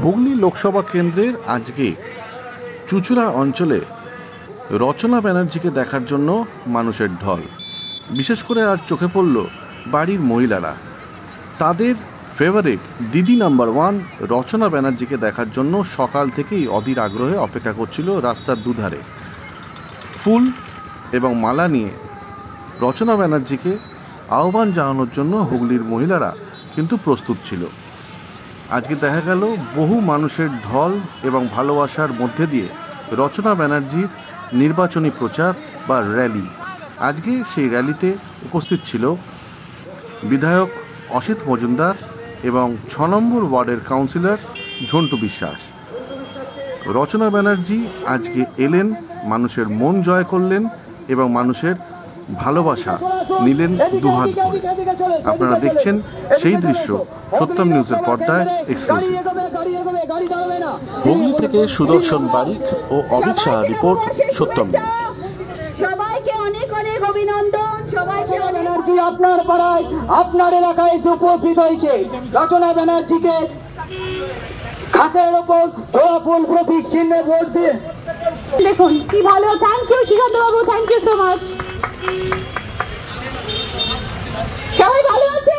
হুগলি লোকসভা কেন্দ্রের আজকে চুঁচুড়া অঞ্চলে রচনা ব্যানার্জিকে দেখার জন্য মানুষের ঢল। বিশেষ করে আজ চোখে পড়ল বাড়ির মহিলারা। তাদের ফেভারিট দিদি নাম্বার 1 রচনা ব্যানার্জিকে দেখার জন্য সকাল থেকেই অধীর আগ্রহে অপেক্ষা করছিল রাস্তার দুধারে। ফুল এবং মালা নিয়ে রচনা ব্যানার্জিকে আহ্বান জানানোর জন্য হুগলির মহিলারা কিন্তু প্রস্তুত ছিল। আজকে দেখা গেল বহু মানুষের ঢল এবং ভালোবাসার মধ্যে দিয়ে রচনা ব্যানার্জির নির্বাচনী প্রচার বা র্যালি। আজকে সেই র্যালিতে উপস্থিত ছিল বিধায়ক অসিত মজুমদার এবং 6 নম্বর ওয়ার্ডের কাউন্সিলর ঝন্টু বিশ্বাস। রচনা ব্যানার্জি আজকে এলেন, মানুষের মন জয় করলেন এবং মানুষের ভালোবাসা নিলেন দুহাত ভরে। আপনারা দেখছেন সেই দৃশ্য সত্যম নিউজের পর্দায় এক্সক্লুসিভ। হুগলি থেকে সুদর্শন বারিক ও অভিক সাহা রিপোর্ট, সত্যম নিউজ। সবাইকে অনেক অনেক অভিনন্দন। সবাইকে ব্যানার্জি আপনার পাড়ায় আপনার এলাকায় উপস্থিত হয়েছে। রচনা ব্যানার্জিকে খাতের ওপর জোড়া ফুল প্রতীক চিহ্নে ভোট দিয়ে দেখুন কি ভালো। Thank you Sushant Babu, thank you so much. সবাই ভালো আছে?